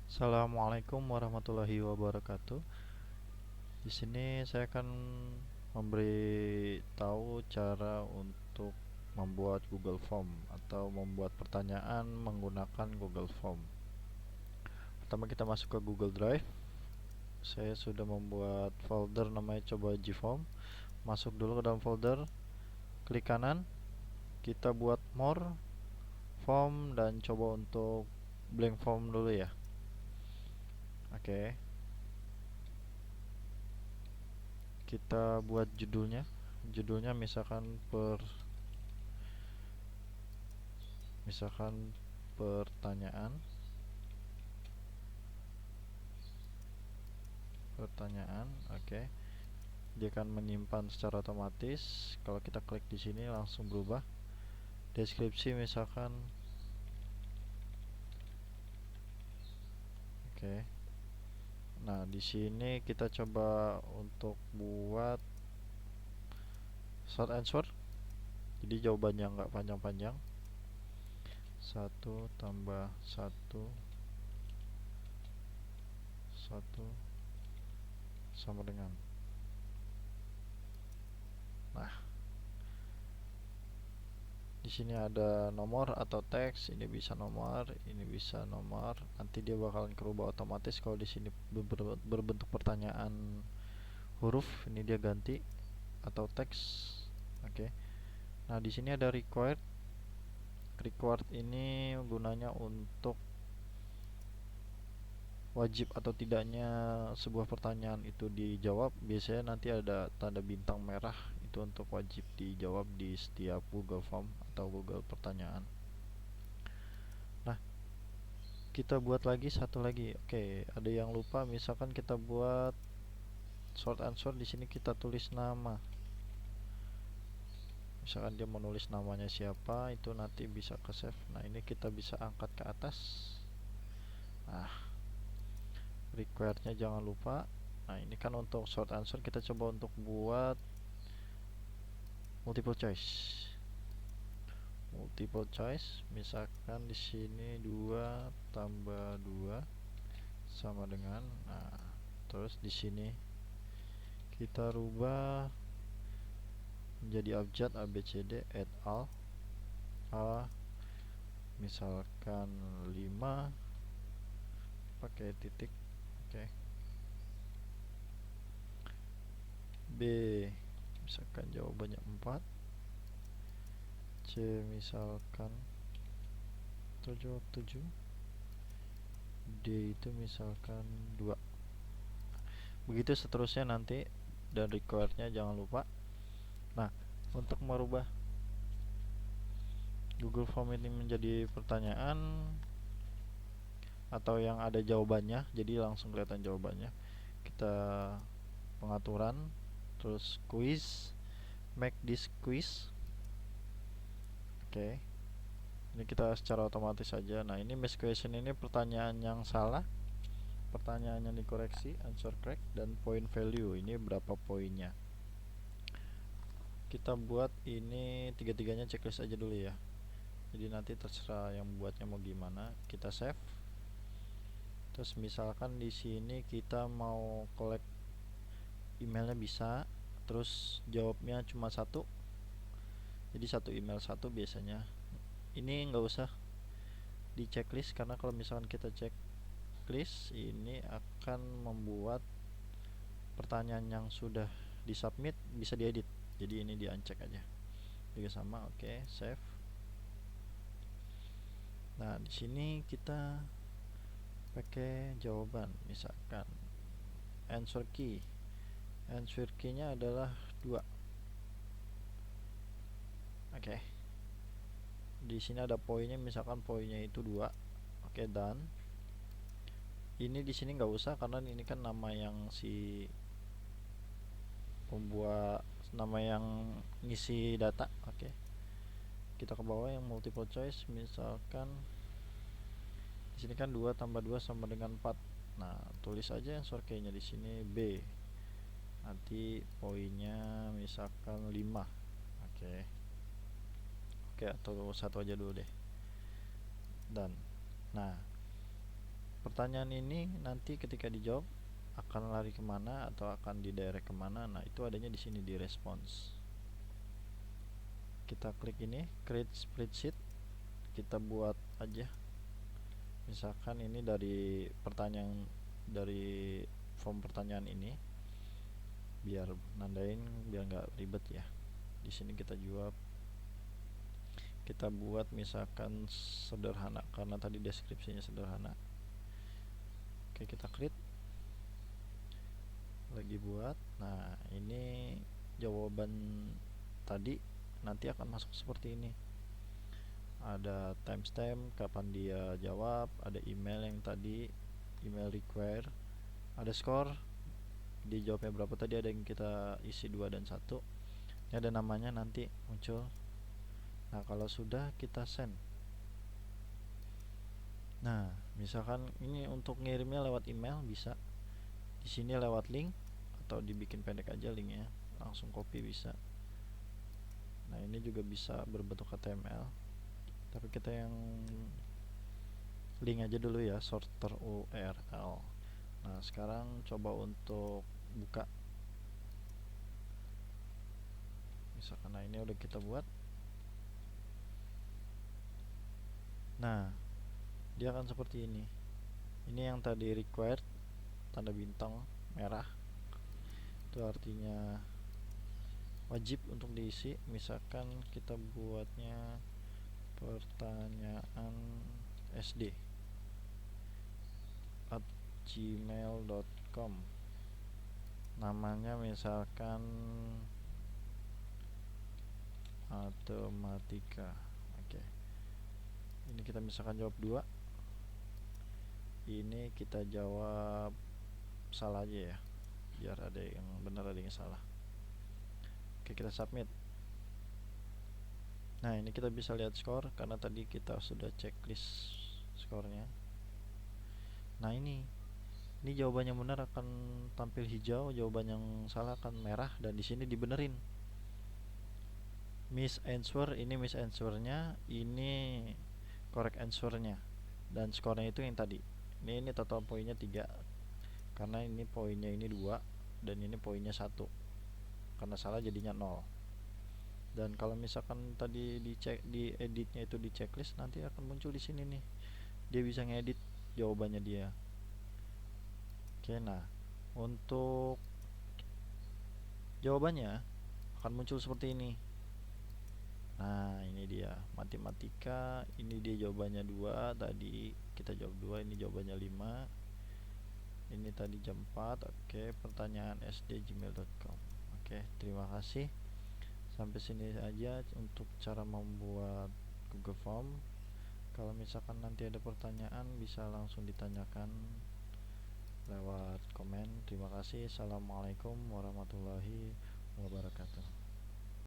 Assalamualaikum warahmatullahi wabarakatuh. Di sini saya akan memberi tahu cara untuk membuat Google Form atau membuat pertanyaan menggunakan Google Form. Pertama kita masuk ke Google Drive. Saya sudah membuat folder namanya coba Gform. Masuk dulu ke dalam folder, klik kanan, kita buat more form dan coba untuk blank form dulu ya. Oke. Kita buat judulnya misalkan pertanyaan. Oke. Dia akan menyimpan secara otomatis. Kalau kita klik di sini langsung berubah. Deskripsi misalkan. Oke. Nah, di sini kita coba untuk buat short answer. Jadi jawabannya nggak panjang-panjang. 1 tambah 1 sama dengan. Nah, di sini ada nomor atau teks. Ini bisa nomor, ini bisa nomor. Nanti dia bakalan kerubah otomatis. Kalau di sini berbentuk pertanyaan huruf, ini dia ganti atau teks. Oke. Nah, di sini ada required. Required ini gunanya untuk wajib atau tidaknya sebuah pertanyaan itu dijawab. Biasanya nanti ada tanda bintang merah, itu untuk wajib dijawab di setiap Google Form atau Google pertanyaan. Nah, kita buat lagi satu lagi. Oke, ada yang lupa, misalkan kita buat short answer. Di sini kita tulis nama. Misalkan dia menulis namanya siapa, itu nanti bisa ke save. Nah, ini kita bisa angkat ke atas. Nah, requirednya jangan lupa. Nah, ini kan untuk short answer. Kita coba untuk buat multiple choice. Misalkan di sini 2 tambah 2 sama dengan. Nah, terus di sini kita rubah menjadi abjad ABCD et al. A misalkan 5 pakai titik. Oke. B misalkan jawabannya 4. C misalkan 7. D itu misalkan 2. Begitu seterusnya nanti, dan requirednya jangan lupa. Nah, untuk merubah Google Form ini menjadi pertanyaan atau yang ada jawabannya, jadi langsung kelihatan jawabannya, kita pengaturan, terus quiz, make this quiz. Oke. Ini kita secara otomatis saja. Nah, ini miss question, ini pertanyaan yang salah, pertanyaan yang dikoreksi, answer correct, dan point value, ini berapa poinnya. Kita buat ini tiga-tiganya checklist aja dulu ya. Jadi nanti terserah yang buatnya mau gimana. Kita save. Terus misalkan di sini kita mau collect emailnya bisa, terus jawabnya cuma satu. Jadi satu email satu biasanya. Ini nggak usah di checklist, karena kalau misalkan kita checklist ini akan membuat pertanyaan yang sudah disubmit bisa diedit. Jadi ini di uncheck aja. Juga sama. Oke, save. Nah, di sini kita pakai jawaban, misalkan answer key-nya adalah 2. Oke. Di sini ada poinnya, misalkan poinnya itu 2. Oke, done. Ini di sini nggak usah, karena ini kan nama yang si pembuat, nama yang ngisi data. Oke. Kita ke bawah yang multiple choice, misalkan di sini kan 2 tambah 2 sama dengan 4. Nah, tulis aja answer key-nya di sini B. Nanti poinnya misalkan 5. Oke. Oke, atau satu aja dulu deh. Dan nah, pertanyaan ini nanti ketika dijawab akan lari kemana atau akan didirect kemana. Nah, itu adanya di sini di response. Kita klik ini create spreadsheet, kita buat aja misalkan ini dari pertanyaan, dari form pertanyaan ini, biar nandain biar nggak ribet ya. Di sini kita jawab, kita buat misalkan sederhana karena tadi deskripsinya sederhana. Oke, kita create lagi buat. Nah, ini jawaban tadi nanti akan masuk seperti ini. Ada timestamp kapan dia jawab, ada email yang tadi email require, ada score dia jawabnya berapa tadi, ada yang kita isi 2 dan 1. Ini ada namanya nanti muncul. Nah, kalau sudah kita send. Nah, misalkan ini untuk ngirimnya lewat email bisa. Di sini lewat link atau dibikin pendek aja linknya, langsung copy bisa. Nah, ini juga bisa berbentuk HTML. Tapi kita yang link aja dulu ya, sorter URL. Nah, sekarang coba untuk buka. Misalkan nah ini udah kita buat. Nah, dia akan seperti ini. Ini yang tadi required, tanda bintang merah. Itu artinya wajib untuk diisi. Misalkan kita buatnya pertanyaan SD @gmail.com, namanya misalkan matematika. Oke, ini kita misalkan jawab 2, ini kita jawab salah aja ya, biar ada yang benar ada yang salah. Oke, kita submit. Nah, ini kita bisa lihat skor karena tadi kita sudah checklist skornya. Nah, ini jawabannya benar akan tampil hijau, jawaban yang salah akan merah, dan di sini dibenerin. Miss answer, ini miss answernya, ini correct answernya, dan skornya itu yang tadi. Ini total poinnya 3 karena ini poinnya ini 2 dan ini poinnya 1. Karena salah jadinya 0. Dan kalau misalkan tadi dicek di editnya itu di checklist, nanti akan muncul di sini nih. Dia bisa ngedit jawabannya dia. Oke, nah untuk jawabannya akan muncul seperti ini. Nah, ini dia matematika, ini dia jawabannya 2, tadi kita jawab 2, ini jawabannya 5. Ini tadi jam 4. Oke, pertanyaan sd@gmail.com. Oke, terima kasih. Sampai sini aja untuk cara membuat Google Form. Kalau misalkan nanti ada pertanyaan bisa langsung ditanyakan lewat komen. Terima kasih. Assalamualaikum warahmatullahi wabarakatuh.